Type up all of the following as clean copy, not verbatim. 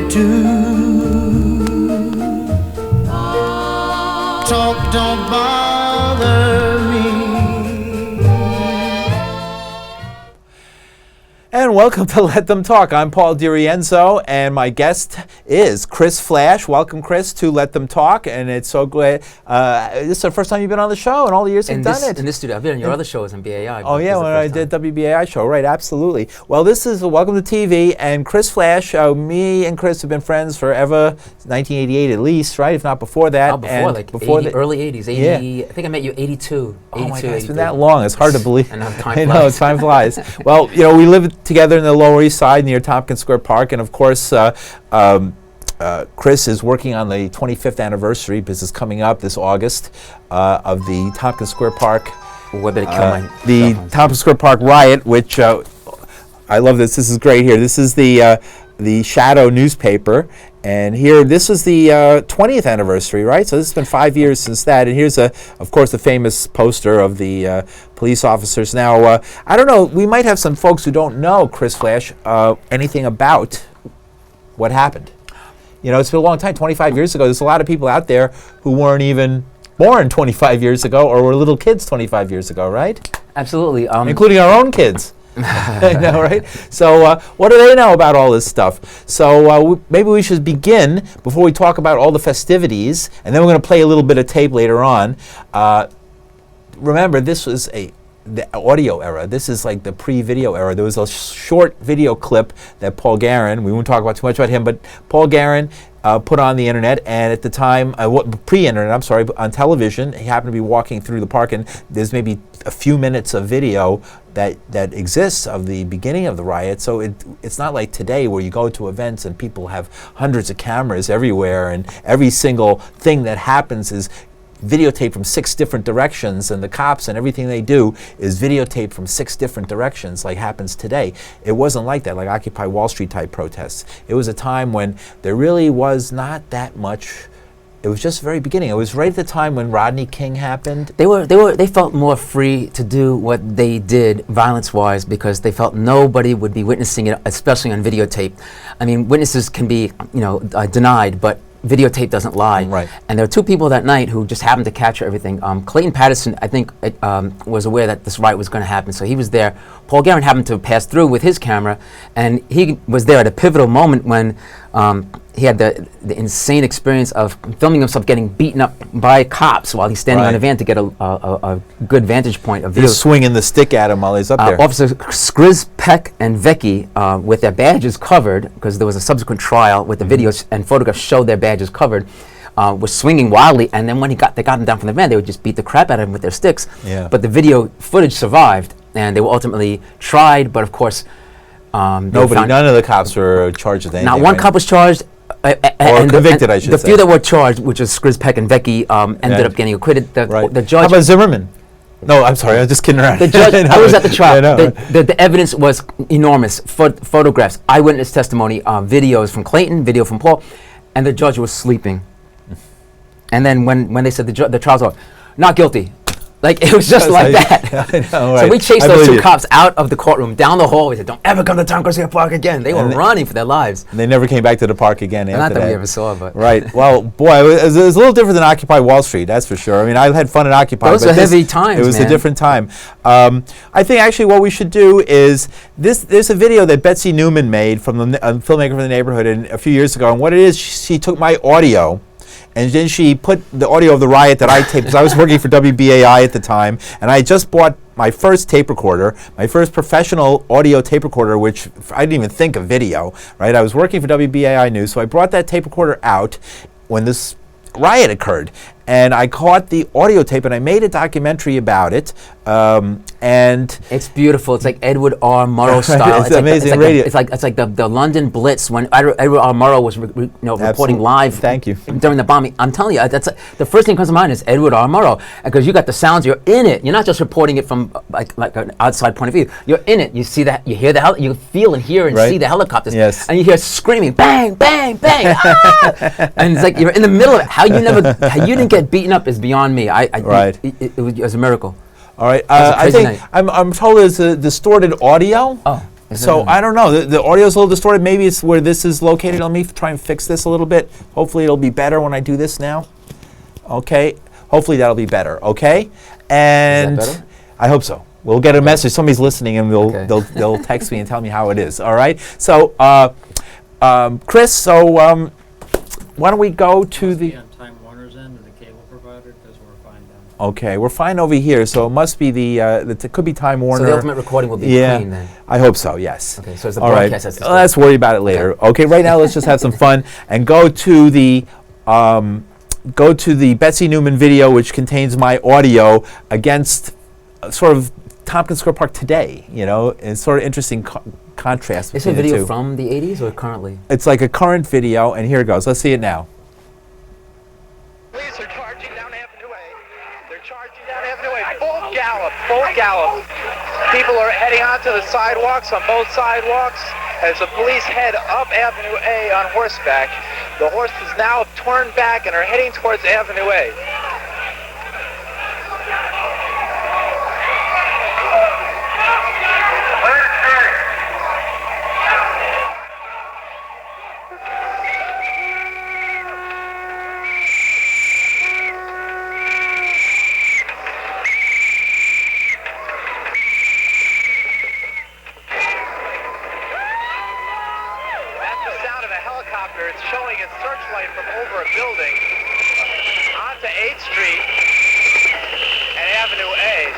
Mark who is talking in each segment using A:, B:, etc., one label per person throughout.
A: do. Talk don't bother me.
B: And welcome to Let Them Talk. I'm Paul DiRienzo, and my guest is Chris Flash. Welcome, Chris, to Let Them Talk, and it's so great. This is the first time you've been on the show in all the years you've done it.
C: In this studio. I've been on your other shows on BAI.
B: Oh, yeah, when I did WBAI show, right, absolutely. Well, this is Welcome to TV, and Chris Flash, me and Chris have been friends forever, 1988 at least, right, if not before that.
C: Oh, before, like early 80s, 80, yeah. I think I met you 82.
B: Oh my God, it's been that long. It's hard to believe.
C: And time flies.
B: I know, time flies. Well, you know, we live together in the Lower East Side near Tompkins Square Park, and of course, Chris is working on the 25th anniversary, because it's coming up this August, of the Tompkins Square Park. The Tompkins Square Park Riot, which I love this. This is great here. This is the Shadow newspaper, and here this is the 20th anniversary, right? So this has been 5 years since that, and here's of course, the famous poster of the police officers. Now, I don't know. We might have some folks who don't know, Chris Flash, anything about what happened. You know, it's been a long time. 25 years ago. There's a lot of people out there who weren't even born 25 years ago, or were little kids 25 years ago, right?
C: Absolutely,
B: including our own kids. I know, right? So what do they know about all this stuff? So maybe we should begin, before we talk about all the festivities, and then we're going to play a little bit of tape later on. Remember, this was the audio era. This is like the pre-video era. There was a short video clip that Paul Guerin, we won't talk about too much about him, but Paul Guerin put on the internet, and at the time, pre-internet, I'm sorry, on television, he happened to be walking through the park, and there's maybe a few minutes of video that exists of the beginning of the riot. So it's not like today where you go to events and people have hundreds of cameras everywhere, and every single thing that happens is videotaped from 6 different directions, and the cops and everything they do is videotaped from 6 different directions, like happens today. It wasn't like that, like Occupy Wall Street type protests. It was a time when there really was not that much. It was just the very beginning. It was right at the time when Rodney King happened.
C: They felt more free to do what they did violence-wise, because they felt nobody would be witnessing it, especially on videotape. I mean, witnesses can be, denied, but videotape doesn't lie.
B: Right.
C: And there were 2 people that night who just happened to capture everything. Clayton Patterson, I think, was aware that this riot was going to happen, so he was there. Paul Guerin happened to pass through with his camera, and he was there at a pivotal moment when he had the insane experience of filming himself getting beaten up by cops while he's standing on a van to get a good vantage point of view.
B: He's swinging the stick at him while he's up there.
C: Officers Skriz, Peck, and Vecchi, with their badges covered, because there was a subsequent trial with the videos and photographs showed their badges covered, was swinging wildly, and then when they got them down from the van, they would just beat the crap out of him with their sticks.
B: Yeah.
C: But the video footage survived, and they were ultimately tried, but of course,
B: none of the cops were charged with anything.
C: Not one cop was charged.
B: Or convicted, I should say.
C: The few that were charged, which was Skriz, Peck, and Vecchi, ended up getting acquitted. The judge.
B: How about Zimmerman? No, I'm sorry, I was just kidding around.
C: The judge, I was at the trial. The evidence was enormous. Photographs, eyewitness testimony, videos from Clayton, video from Paul, and the judge was sleeping. And then when they said the trial's over, not guilty. Like, it was just like that.
B: I know, right.
C: So we chased those 2 cops out of the courtroom, down the hall. We said, don't ever come to Tompkins Square Park again. They were running for their lives.
B: And they never came back to the park again after
C: Not that
B: we
C: ever saw, but.
B: Right. Well, boy, it was a little different than Occupy Wall Street, that's for sure. I mean, I had fun at Occupy.
C: Those were heavy times,
B: It was a different time. I think actually what we should do is, there's a video that Betsy Newman made from the filmmaker from the neighborhood a few years ago, and what it is, she took my audio, and then she put the audio of the riot that I taped, because I was working for WBAI at the time, and I just bought my first tape recorder, my first professional audio tape recorder, which I didn't even think of video, right? I was working for WBAI News, so I brought that tape recorder out when this riot occurred, and I caught the audio tape, and I made a documentary about it, and
C: it's beautiful. It's like Edward R. Murrow style.
B: It's amazing radio.
C: It's like the London Blitz when Edward R. Murrow was reporting live.
B: Thank you.
C: During the bombing. I'm telling you, that's the first thing that comes to mind is Edward R. Murrow, because you got the sounds. You're in it. You're not just reporting it from like an outside point of view. You're in it. You see that. You hear you feel and hear and see the helicopters.
B: Yes.
C: And you hear screaming, bang, bang, bang, ah! And it's like you're in the middle of it. How you didn't get beaten up is beyond me. It was a miracle.
B: All right. I think I'm told there's a distorted audio.
C: Oh.
B: So I don't know. The audio's a little distorted. Maybe it's where this is located. Let me try and fix this a little bit. Hopefully it'll be better when I do this now. Okay. Hopefully that'll be better. Okay. And
C: Is that better?
B: I hope so. We'll get a message. Somebody's listening, and they'll text me and tell me how it is. All right. So, Chris. So why don't we go to the?
D: On Time Warner's end of the cable provider, because we're fine down.
B: Okay, we're fine over here. So it must be it could be Time Warner.
C: So the ultimate recording will be clean then.
B: I hope so. Yes.
C: Okay, so it's the
B: All right.
C: broadcast that's
B: Let's worry about it later. Okay. Right now, let's just have some fun and go to the Betsy Newman video, which contains my audio against sort of Tompkins Square Park today. It's sort of interesting contrast.
C: Is it a
B: between the
C: video
B: two.
C: from the 80s or currently?
B: It's like a current video, and here it goes. Let's see it now.
E: Police are charging down Avenue A. They're charging down Avenue A. Full gallop, full gallop. People are heading onto the sidewalks, on both sidewalks, as the police head up Avenue A on horseback. The horses now have turned back and are heading towards Avenue A. It's showing its searchlight from over a building onto 8th Street and Avenue A.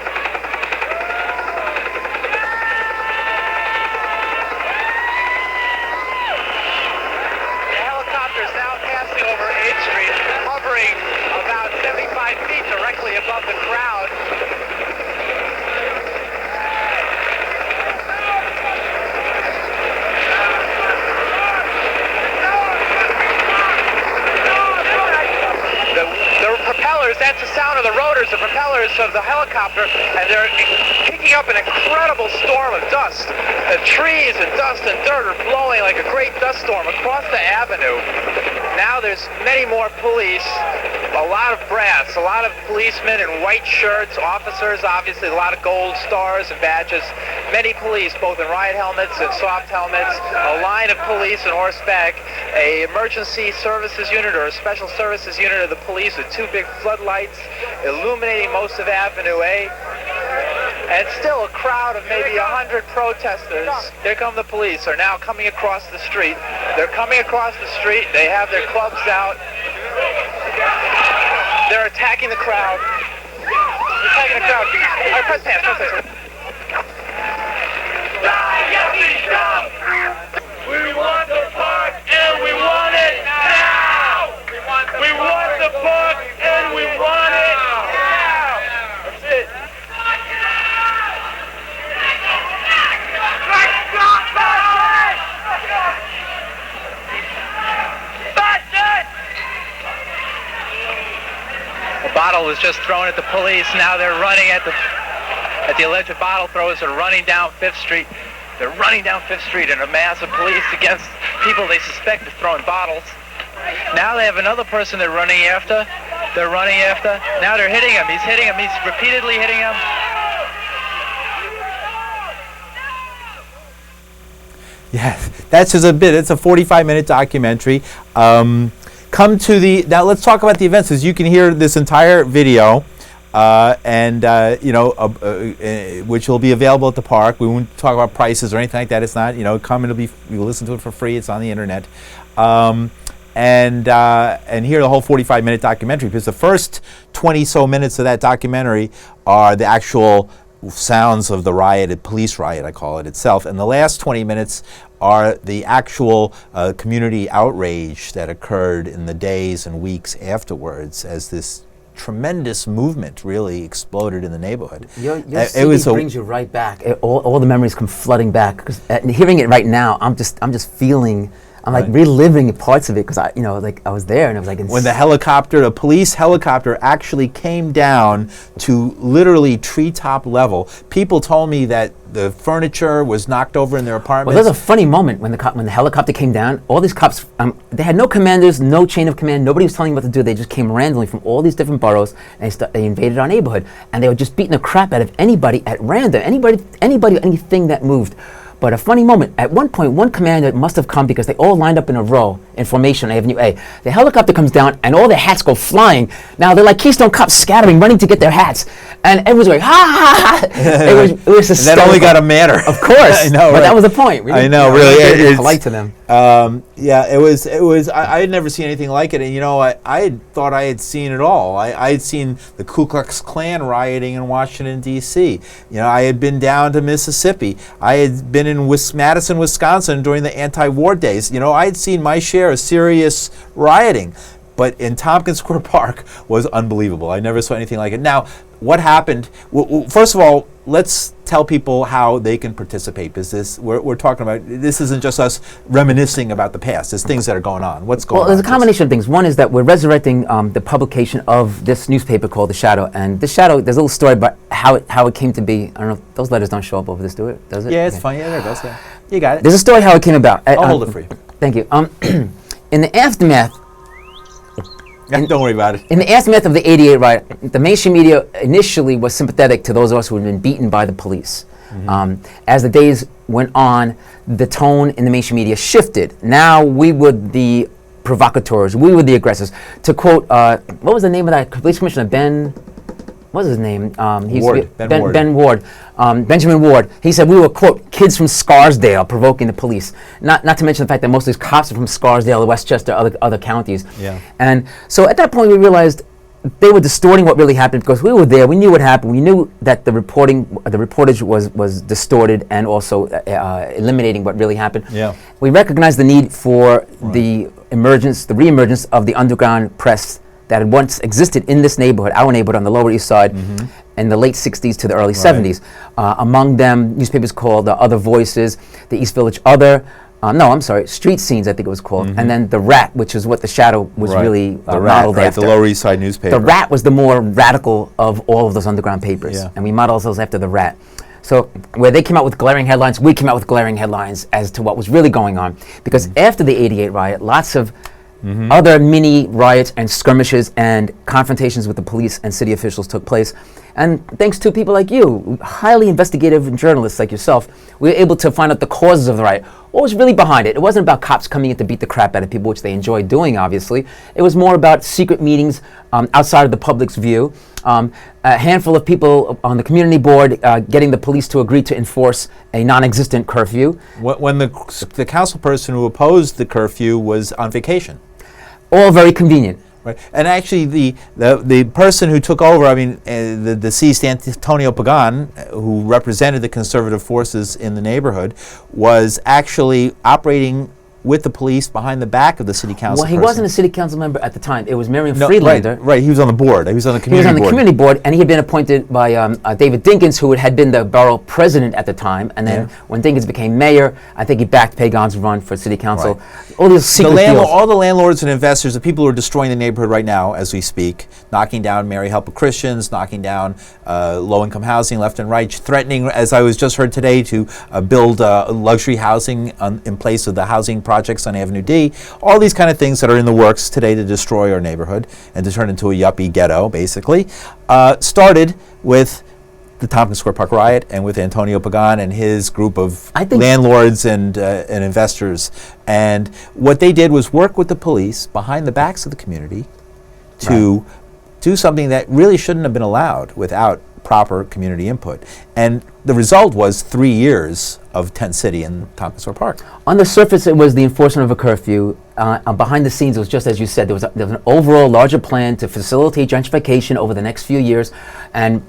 E: The helicopter is now passing over 8th Street, hovering about 75 feet directly above the crowd. That's the sound of the rotors, the propellers of the helicopter, and they're kicking up an incredible storm of dust. The trees and dust and dirt are blowing like a great dust storm across the avenue. Now there's many more police, a lot of brass, a lot of policemen in white shirts, officers, obviously a lot of gold stars and badges, many police, both in riot helmets and soft helmets, a line of police on horseback, a emergency services unit or a special services unit of the police with two big floodlights illuminating most of Avenue A, and still a crowd of maybe 100 protesters. Here come the police, are now coming across the street. They're coming across the street, they have their clubs out. They're attacking the crowd. They're attacking the crowd. All right, press pass, press pass.
F: We want the park and we want it now! We want the park and we want it now! That's it.
E: A bottle was just thrown at the police. Now they're running at the alleged bottle throwers are running down 5th Street. They're running down 5th Street in a mass of police against people they suspect of throwing bottles. Now they have another person they're running after. They're running after. Now they're hitting him. He's hitting him. He's repeatedly hitting him.
B: Yes, that's just a bit. It's a 45-minute documentary. Now let's talk about the events, as you can hear this entire video, which will be available at the park. We won't talk about prices or anything like that. It's not, come and you'll listen to it for free. It's on the internet. And hear the whole 45-minute documentary, because the first 20-so minutes of that documentary are the actual sounds of the riot, police riot, I call it itself, and the last 20 minutes are the actual community outrage that occurred in the days and weeks afterwards as this tremendous movement really exploded in the neighborhood.
C: Your CD brings you right back. All the memories come flooding back. Because hearing it right now, I'm just feeling. I'm like reliving parts of it because I was there and it was like
B: when the police helicopter actually came down to literally treetop level. People told me that the furniture was knocked over in their apartments.
C: Well, there's a funny moment when the helicopter came down. All these cops, they had no commanders, no chain of command. Nobody was telling them what to do. They just came randomly from all these different boroughs and they invaded our neighborhood. And they were just beating the crap out of anybody at random. Anybody, anything that moved. But a funny moment, at one point, one commander must have come because they all lined up in a row in formation on Avenue A. The helicopter comes down and all their hats go flying. Now they're like Keystone Cops scattering, running to get their hats. And everyone's going, ha ha ha. It was hysterical.
B: That only got a manner.
C: Of course.
B: I know,
C: but
B: right.
C: that was the point. We
B: I know,
C: we
B: really.
C: didn't be
B: It's
C: polite to them.
B: Yeah, it was. I had never seen anything like it, and I had thought I had seen it all. I had seen the Ku Klux Klan rioting in Washington D.C. I had been down to Mississippi. I had been in Madison, Wisconsin during the anti-war days. I had seen my share of serious rioting, but in Tompkins Square Park was unbelievable. I never saw anything like it. Now, what happened? First of all, let's tell people how they can participate, because we're talking about, this isn't just us reminiscing about the past. There's things that are going on. What's going on?
C: Well, there's a combination of things. One is that we're resurrecting the publication of this newspaper called The Shadow. And The Shadow, there's a little story about how it came to be. I don't know, those letters don't show up over this, do it? Does it?
B: Yeah, it's
C: Okay.
B: fine. Yeah, there it goes. Yeah. You got it.
C: There's a story how it came about.
B: I'll hold it for you.
C: Thank you. In the aftermath,
B: Don't worry about it.
C: In the aftermath of the '88 riot, the mainstream media initially was sympathetic to those of us who had been beaten by the police. As the days went on, the tone in the mainstream media shifted. Now we were the provocateurs, we were the aggressors. To quote, what was the name of that police commissioner? What was his name?
B: Ward.
C: Benjamin Ward. He said we were, quote, kids from Scarsdale provoking the police. Not to mention the fact that most of these cops are from Scarsdale, Westchester, other counties.
B: Yeah.
C: And so at that point we realized they were distorting what really happened, because we were there, we knew what happened, we knew that the reportage was distorted and also eliminating what really happened.
B: Yeah.
C: We recognized the need for the re-emergence of the underground press that had once existed in this neighborhood, our neighborhood on the Lower East Side, in the late 60s to the early 70s. Among them, newspapers called Other Voices, the East Village Other, Street Scenes, I think it was called, and then The Rat, which is what The Shadow was really
B: the Rat,
C: modeled after.
B: the Lower East Side newspaper.
C: The Rat was the more radical of all of those underground papers, and we modeled ourselves after The Rat. So where they came out with glaring headlines, we came out with glaring headlines as to what was really going on. Because after the '88 riot, lots of other mini riots and skirmishes and confrontations with the police and city officials took place. And thanks to people like you, highly investigative journalists like yourself, we were able to find out the causes of the riot. What was really behind it? It wasn't about cops coming in to beat the crap out of people, which they enjoyed doing, obviously. It was more about secret meetings outside of the public's view. A handful of people on the community board getting the police to agree to enforce a non-existent curfew.
B: When the council person who opposed the curfew was on vacation.
C: All very convenient.
B: Right. And actually, the person who took over, the deceased Antonio Pagan, who represented the conservative forces in the neighborhood, was actually operating with the police behind the back of the city council.
C: Well, he wasn't a city council member at the time. It was Miriam
B: No,
C: Friedlander.
B: Right, he was on the board. He was on the community board.
C: He was on the community board, and he had been appointed by David Dinkins, who had been the borough president at the time. And then when Dinkins became mayor, I think he backed Pagan's run for city council.
B: Right.
C: All these secret deals.
B: All the landlords and investors, the people who are destroying the neighborhood right now as we speak, knocking down Mary Help of Christians, knocking down low-income housing left and right, threatening, as I was just heard today, to build luxury housing in place of the housing projects on Avenue D. All these kind of things that are in the works today to destroy our neighborhood and to turn into a yuppie ghetto, basically, started with the Tompkins Square Park riot and with Antonio Pagan and his group of landlords and investors. And what they did was work with the police behind the backs of the community to do something that really shouldn't have been allowed without proper community input. And the result was 3 years of tent city in Tompkins Square Park.
C: On the surface, it was the enforcement of a curfew. Behind the scenes, it was just as you said. There was an overall larger plan to facilitate gentrification over the next few years, and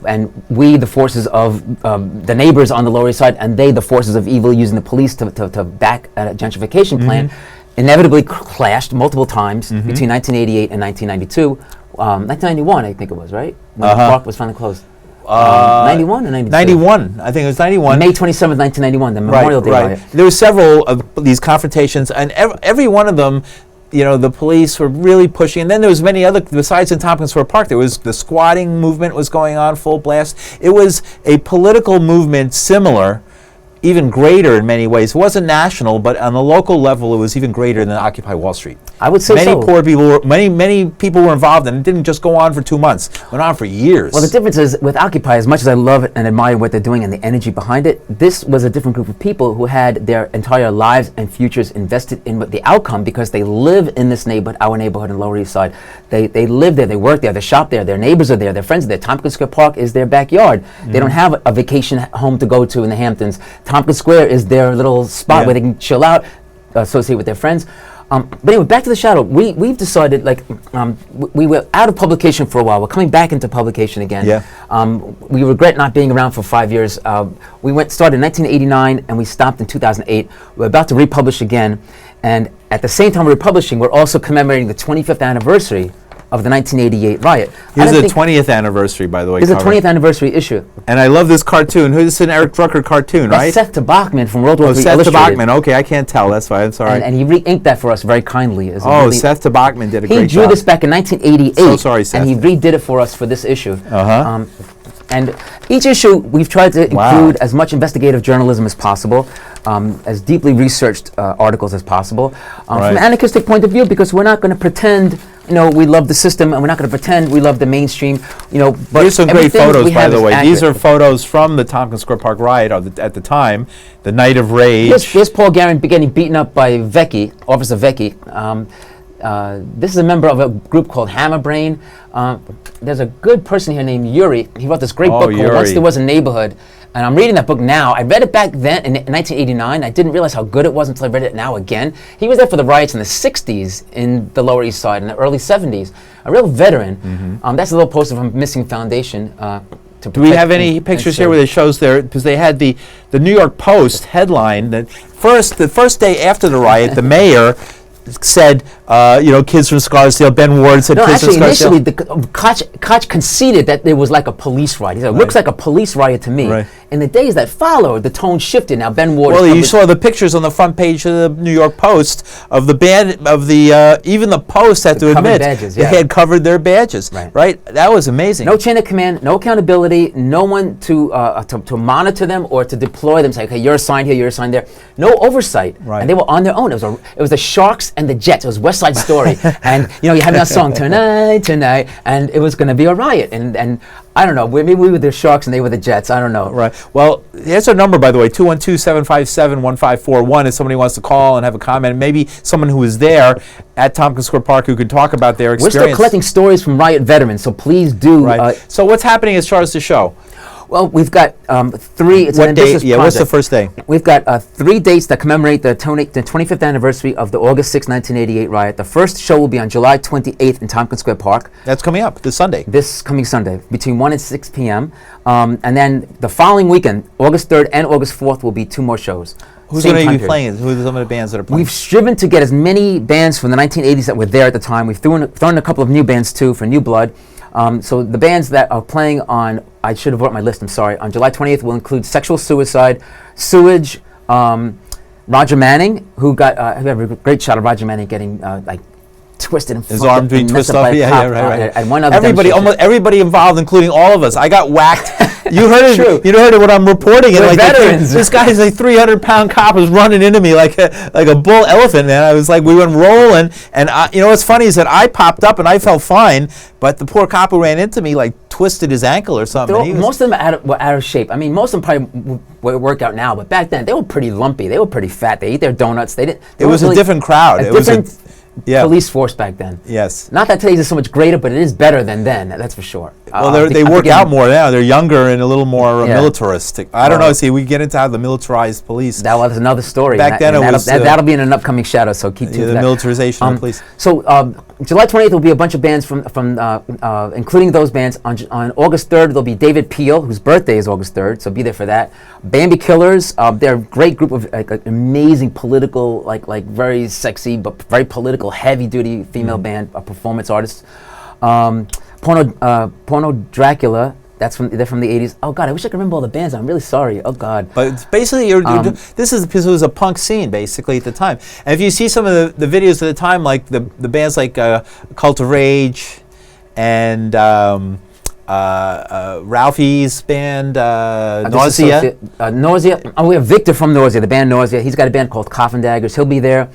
C: we, the forces of the neighbors on the Lower East Side, and they, the forces of evil, using the police to back a gentrification plan, inevitably clashed multiple times between 1988 and 1992. 1991, I think it was, right? When the park was finally closed. 91 or 92?
B: 91. I think it was 91.
C: May 27th, 1991, the Memorial Day riot.
B: There were several of these confrontations, and every one of them, the police were really pushing. And then there was many other, besides in Tompkins Square Park, there was the squatting movement was going on full blast. It was a political movement similar, even greater in many ways. It wasn't national, but on the local level, it was even greater than Occupy Wall Street.
C: I would say
B: many
C: so.
B: poor people were, many people were involved, and it didn't just go on for 2 months. It went on for years.
C: Well, the difference is with Occupy, as much as I love and admire what they're doing and the energy behind it, this was a different group of people who had their entire lives and futures invested in what the outcome, because they live in this neighborhood, our neighborhood in Lower East Side. They live there, they work there, they shop there, their neighbors are there, their friends are there. Tompkins Square Park is their backyard. They don't have a vacation home to go to in the Hamptons. Tompkins Square is their little spot where they can chill out, associate with their friends. But anyway, back to the shadow. We've decided, like, we were out of publication for a while. We're coming back into publication again.
B: Yeah.
C: We regret not being around for 5 years. We started in 1989 and we stopped in 2008. We're about to republish again, and at the same time we're publishing, we're also commemorating the 25th anniversary of the 1988 riot.
B: Here's the 20th anniversary, by the way.
C: This is the 20th anniversary issue.
B: And I love this cartoon. This is an Eric Drucker cartoon, right?
C: That's Seth Tabachman from World War III
B: Seth
C: Illustrated.
B: Tabachman. Okay, I can't tell. That's why I'm sorry.
C: And he re-inked that for us very kindly.
B: Seth Tabachman did a great job.
C: He drew this back in 1988.
B: So sorry, Seth.
C: And he redid it for us for this issue. And each issue, we've tried to include as much investigative journalism as possible, as deeply researched articles as possible, from an anarchistic point of view, because we're not going to pretend, we love the system, and we're not going to pretend we love the mainstream, But
B: here's some great photos, by the way.
C: accurate.
B: These are photos from the Tompkins Square Park riot at the time, the night of rage.
C: Here's Paul Guerin getting beaten up by Vecchi, Officer Vecchi. This is a member of a group called Hammerbrain. There's a good person here named Yuri. He wrote this great book called
B: Yuri.
C: Once There Was a Neighborhood. And I'm reading that book now. I read it back then in 1989. I didn't realize how good it was until I read it now again. He was there for the riots in the 60s in the Lower East Side, in the early 70s. A real veteran. That's a little poster from Missing Foundation.
B: Do we have any pictures here where it shows there? Because they had the New York Post headline that the first day after the riot, the mayor said, kids from Scarsdale. Ben Ward said, kids from Scarsdale.
C: Initially, Koch conceded that there was like a police riot. He said, it looks like a police riot to me.
B: Right.
C: In the days that followed, the tone shifted. Now, Ben Ward...
B: Well, you saw the pictures on the front page of the New York Post of the band, even the Post had to admit,
C: badges,
B: they had covered their badges, right? That was amazing.
C: No chain of command, no accountability, no one to monitor them or to deploy them, say, okay, you're assigned here, you're assigned there. No oversight.
B: Right.
C: And they were on their own. It was the Sharks and the Jets. It was West Side Story. And, you had that song, Tonight, and it was going to be a riot. And I don't know, maybe we were the Sharks and they were the Jets. I don't know.
B: Right. Well, here's our number, by the way, 212-757-1541. If somebody wants to call and have a comment, maybe someone who was there at Tompkins Square Park who could talk about their experience.
C: We're still collecting stories from riot veterans, so please do.
B: Right. So what's happening as far as the show?
C: Well, we've got three. It's
B: What
C: an
B: day?
C: ambitious
B: Yeah, what's the
C: project.
B: first day?
C: We've got 3 dates that commemorate the 25th anniversary of the August 6, 1988 riot. The first show will be on July 28th in Tompkins Square Park.
B: That's coming up this Sunday.
C: This coming Sunday, between 1 and 6 p.m. And then the following weekend, August 3rd and August 4th, will be 2 more shows.
B: Who's
C: Same
B: going to
C: time
B: be
C: period.
B: playing? Who are some of the bands that are playing?
C: We've striven to get as many bands from the 1980s that were there at the time. We've thrown in a couple of new bands too for new blood. So the bands that are playing on, I should have brought my list, I'm sorry, on July 20th will include Sexual Suicide, Sewage, Roger Manning, who got, we have a great shot of Roger Manning getting twisted and
B: his arm being twisted off. Yeah, right.
C: And one other
B: everybody,
C: demonstration.
B: almost everybody involved, including all of us. I got whacked. You heard it.
C: True.
B: You heard it. What I'm reporting.
C: We're
B: And
C: veterans.
B: This guy's 300-pound cop was running into me like a bull elephant, man. I was like, we went rolling, and what's funny is that I popped up and I felt fine, but the poor cop who ran into me twisted his ankle or something.
C: Most of them were out of shape. I mean, most of them probably work out now, but back then they were pretty lumpy. They were pretty fat. They eat their donuts. It
B: was a different crowd. It was a
C: police force back then.
B: Yes.
C: Not that today's is so much greater, but it is better than then. That's for sure.
B: Well, they work out more now. They're younger and a little more
C: Yeah.
B: militaristic. I don't know. See, we get into how the militarized police.
C: That was another story.
B: Back then it was,
C: that'll be in an upcoming shadow. So keep tuned.
B: the
C: for that.
B: militarization of the police.
C: So July 28th will be a bunch of bands from including those bands. On August 3rd there'll be David Peel, whose birthday is August 3rd. So be there for that. Bambi Killers. They're a great group of amazing political, very sexy but very political, heavy-duty female band, performance artists. Porno Dracula. They're from the 80s. Oh God, I wish I could remember all the bands. I'm really sorry. Oh God.
B: But it's basically, this is because it was a punk scene basically at the time. And if you see some of the videos at the time, like the bands like Cult of Rage and Ralphie's band Nausea.
C: Nausea. Oh, we have Victor from Nausea, the band Nausea. He's got a band called Coffin Daggers. He'll be there.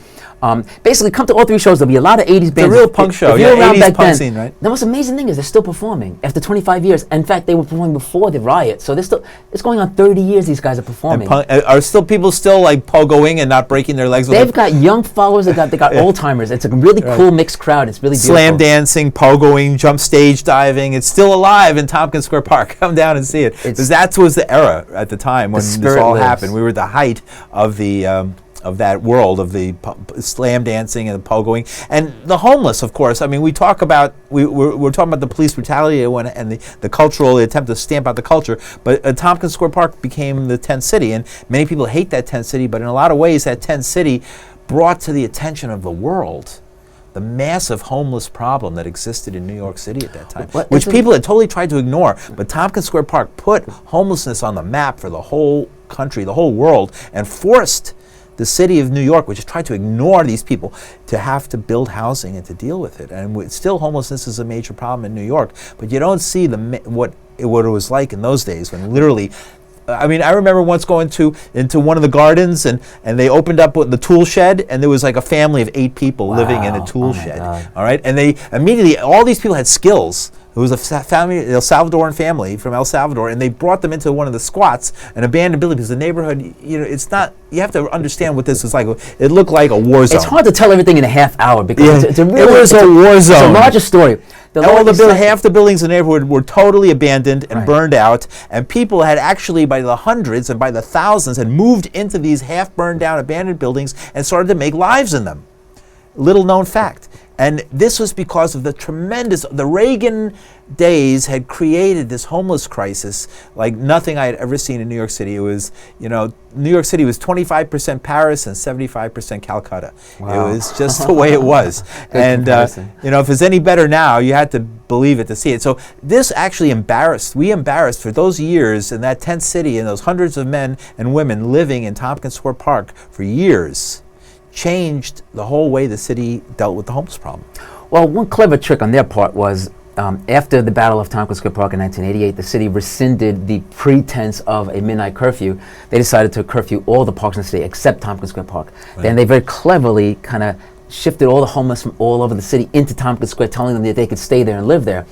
C: Basically, come to all 3 shows. There'll be a lot of 80s bands.
B: It's a real punk show.
C: If you're
B: Yeah,
C: around
B: 80s
C: back
B: punk
C: then,
B: scene, right?
C: the most amazing thing is they're still performing after 25 years. In fact, they were performing before the riot. So they're still. It's going on 30 years. These guys are performing.
B: Are still people still like pogoing and not breaking their legs?
C: They've got young followers. They got old timers. It's a really cool mixed crowd. It's really beautiful.
B: Slam dancing, pogoing, jump stage diving. It's still alive in Tompkins Square Park. Come down and see it. Because that was the era at the time when this all happened. We were at the height of the of that world of the slam dancing and the pogoing and the homeless. Of course, I mean we talk about we're talking about the police brutality and the cultural attempt to stamp out the culture. But Tompkins Square Park became the tent city, and many people hate that tent city. But in a lot of ways, that tent city brought to the attention of the world the massive homeless problem that existed in New York City at that time, which people had totally tried to ignore. But Tompkins Square Park put homelessness on the map for the whole country, the whole world, and forced the city of New York, which tried to ignore these people, to have to build housing and to deal with it. And still homelessness is a major problem in New York, but you don't see what it was like in those days when literally I mean, I remember once going into one of the gardens, and they opened up the tool shed, and there was like a family of 8 people living in a tool shed. All right, and they immediately, all these people had skills. It was a family, El Salvadoran family from El Salvador, and they brought them into one of the squats, an abandoned building, because the neighborhood, it's not. You have to understand what this is like. It looked like a war zone.
C: It's hard to tell everything in a half hour because it's a really,
B: it was a war zone.
C: It's a larger story.
B: Half the buildings in the neighborhood were totally abandoned and burned out, and people had actually, by the hundreds and by the thousands, had moved into these half-burned down abandoned buildings and started to make lives in them. Little known fact. And this was because of the Reagan days had created this homeless crisis like nothing I had ever seen in New York City. It was, New York City was 25% Paris and 75% Calcutta. Wow. It was just the way it was. And, if it's any better now, you had to believe it to see it. So this actually we embarrassed for those years in that tent city and those hundreds of men and women living in Tompkins Square Park for years. Changed the whole way the city dealt with the homeless problem.
C: Well, one clever trick on their part was after the Battle of Tompkins Square Park in 1988, the city rescinded the pretense of a midnight curfew. They decided to curfew all the parks in the city except Tompkins Square Park. Right. Then they very cleverly kind of shifted all the homeless from all over the city into Tompkins Square, telling them that they could stay there and live there.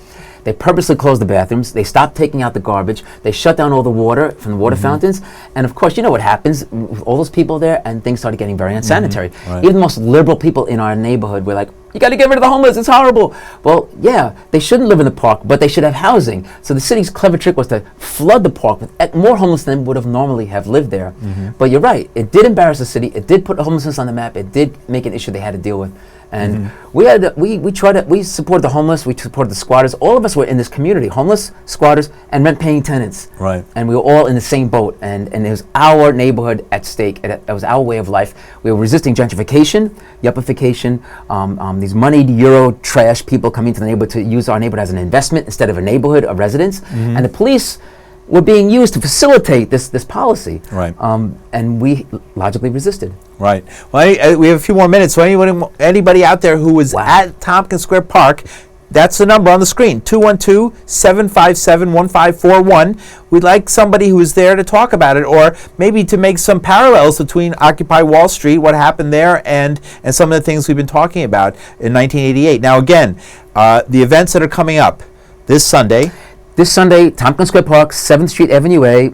C: They purposely closed the bathrooms. They stopped taking out the garbage. They shut down all the water from the water fountains. And of course, you know what happens with all those people there, and things started getting very unsanitary. Right. Even the most liberal people in our neighborhood were like, you got to get rid of the homeless, it's horrible. Well, yeah, they shouldn't live in the park, but they should have housing. So the city's clever trick was to flood the park with more homeless than would have normally have lived there. But you're right, it did embarrass the city. It did put homelessness on the map. It did make an issue they had to deal with. And we support the homeless, we support the squatters. All of us were in this community, homeless, squatters, and rent-paying tenants. Right. And we were all in the same boat, and it was our neighborhood at stake. It was our way of life. We were resisting gentrification, yuppification, these moneyed Euro trash people coming to the neighborhood to use our neighborhood as an investment instead of a neighborhood of residents. And the police were being used to facilitate this policy. Right. And we logically resisted. Right.
B: Well, we have a few more minutes. So anybody out there who was at Tompkins Square Park, that's the number on the screen, 212-757-1541. We'd like somebody who was there to talk about it, or maybe to make some parallels between Occupy Wall Street, what happened there, and some of the things we've been talking about in 1988. Now, again, the events that are coming up this Sunday.
C: This Sunday, Tompkins Square Park, 7th Street Avenue A,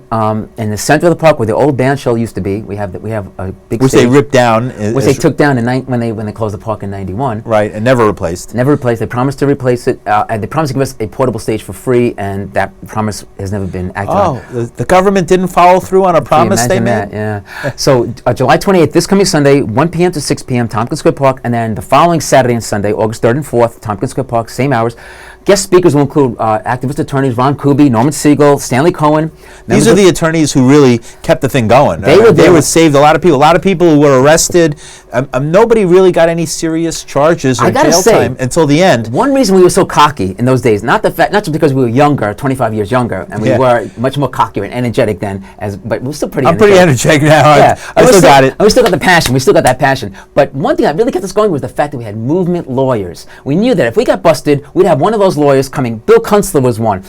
C: in the center of the park where the old band shell used to be. We have a big
B: which
C: stage.
B: They ripped down.
C: Which they took down when they closed the park in '91.
B: Right, and never replaced.
C: Never replaced. They promised to replace it. And they promised to give us a portable stage for free, and that promise has never been acted on.
B: Oh, the government didn't follow through on a promise they made?
C: That, yeah. So July 28th, this coming Sunday, 1 p.m. to 6 p.m., Tompkins Square Park, and then the following Saturday and Sunday, August 3rd and 4th, Tompkins Square Park, same hours. Guest speakers will include activist attorneys Ron Kuby, Norman Siegel, Stanley Cohen.
B: These are the attorneys who really kept the thing going. They would save a lot of people. A lot of people who were arrested. Nobody really got any serious charges or jail time until the end.
C: One reason we were so cocky in those days, not just because we were younger, 25 years younger, and we were much more cocky and energetic then, but we're still pretty energetic.
B: I'm pretty energetic now. Yeah. I still got it.
C: And we still got the passion. We still got that passion. But one thing that really kept us going was the fact that we had movement lawyers. We knew that if we got busted, we'd have one of those lawyers coming. Bill Kunstler was one.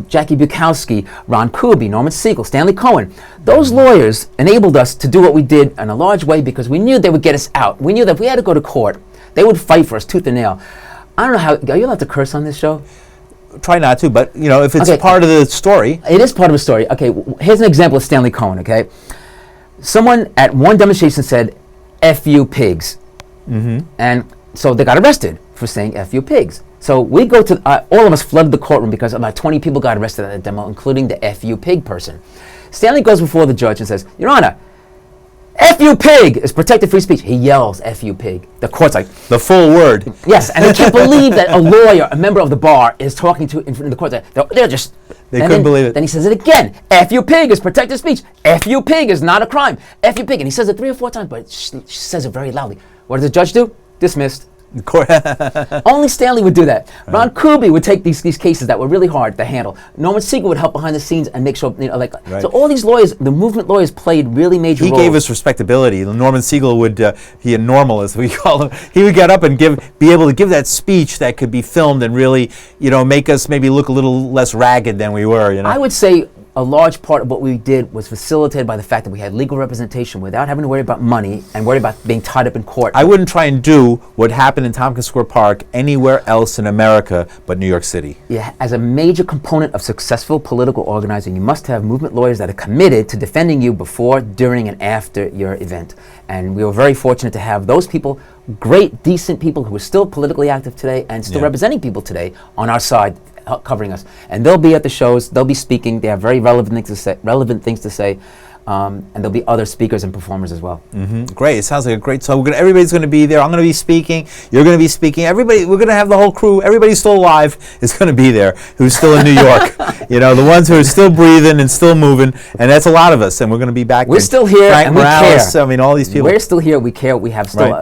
C: Jackie Bukowski, Ron Kuby, Norman Siegel, Stanley Cohen. Those lawyers enabled us to do what we did in a large way because we knew they would get us out. We knew that if we had to go to court, they would fight for us tooth and nail. I don't know how. Are you allowed to curse on this show?
B: Try not to, but if it's
C: Okay.
B: part of the story.
C: It is part of the story. Okay, here's an example of Stanley Cohen, okay? Someone at one demonstration said, F you pigs. And so they got arrested for saying F you pigs. So we go to, all of us flooded the courtroom because about 20 people got arrested at the demo, including the F you pig person. Stanley goes before the judge and says, Your Honor, F you pig is protected free speech. He yells, F you pig. The court's like,
B: The full word.
C: yes, and they can't believe that a lawyer, a member of the bar, is talking to in front of the court. They're just.
B: They
C: and
B: couldn't
C: then,
B: believe it.
C: Then he says it again. F you pig is protected speech. F you pig is not a crime. F you pig, and he says it 3 or 4 times, but she says it very loudly. What does the judge do? Dismissed. Only Stanley would do that. Ron Kuby would take these cases that were really hard to handle. Norman Siegel would help behind the scenes and make sure,
B: Right.
C: So all these lawyers, the movement lawyers, played really major
B: He
C: roles.
B: gave us respectability. Norman Siegel would, he a normalist, we call him. He would get up and be able to give that speech that could be filmed and really, make us maybe look a little less ragged than we were.
C: I would say a large part of what we did was facilitated by the fact that we had legal representation without having to worry about money and worry about being tied up in court.
B: I wouldn't try and do what happened in Tompkins Square Park anywhere else in America but New York City.
C: Yeah, as a major component of successful political organizing, you must have movement lawyers that are committed to defending you before, during, and after your event. And we were very fortunate to have those people, great, decent people who are still politically active today and still representing people today on our side, covering us. And they'll be at the shows, they'll be speaking, they have very relevant things to say, and there'll be other speakers and performers as well.
B: Great. It sounds like a great. So everybody's going to be there. I'm going to be speaking. You're going to be speaking. Everybody. We're going to have the whole crew. Everybody still alive is going to be there. Who's still in New York? The ones who are still breathing and still moving. And that's a lot of us. And we're going to be back.
C: We're still here,
B: Frank
C: and we
B: Morales,
C: care.
B: I mean, all these people.
C: We're still here. We care. We have still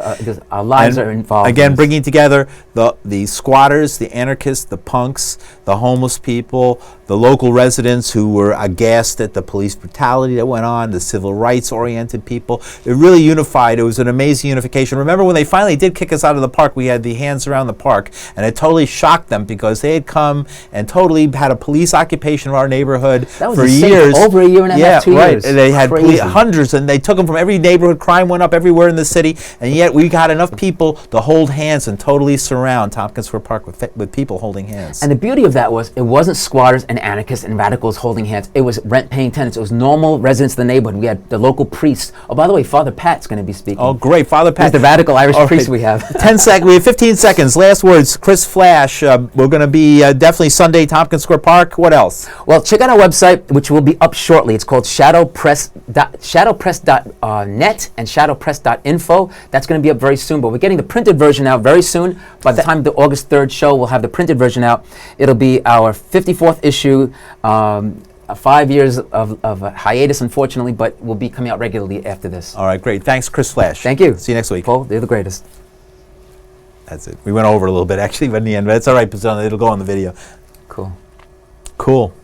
C: our lives
B: And
C: are involved.
B: Again,
C: in this.
B: bringing together the squatters, the anarchists, the punks, the homeless people, the local residents who were aghast at the police brutality that went on, the civil rights-oriented people. It really unified. It was an amazing unification. Remember when they finally did kick us out of the park, we had the hands around the park, and it totally shocked them because they had come and totally had a police occupation of our neighborhood
C: That was
B: for
C: insane.
B: years.
C: Over a year and a half, 2
B: right.
C: years.
B: And they had
C: Crazy.
B: hundreds, and they took them from every neighborhood. Crime went up everywhere in the city, and yet we got enough people to hold hands and totally surround Tompkins Square Park with people holding hands.
C: And the beauty of that was it wasn't squatters and anarchists and radicals holding hands. It was rent-paying tenants. It was normal residents of the neighborhood. We had the local priests. Oh, by the way, Father Pat's going to be speaking.
B: Oh, great. Father Pat.
C: He's the radical Irish
B: All
C: priest
B: right.
C: we have.
B: 10 seconds. We have 15 seconds. Last words. Chris Flash. We're going to be definitely Sunday, Tompkins Square Park. What else?
C: Well, check out our website, which will be up shortly. It's called shadowpress.net and shadowpress.info. That's going to be up very soon, but we're getting the printed version out very soon. By the time of the August 3rd show, we'll have the printed version out. It'll be our 54th issue. 5 years of a hiatus, unfortunately, but we'll be coming out regularly after this.
B: All right, great. Thanks, Chris Flash.
C: Thank you.
B: See you next week.
C: Paul, they're the greatest.
B: That's it. We went over a little bit, actually, but in the end, but it's all right, it'll go on the video.
C: Cool.
B: Cool.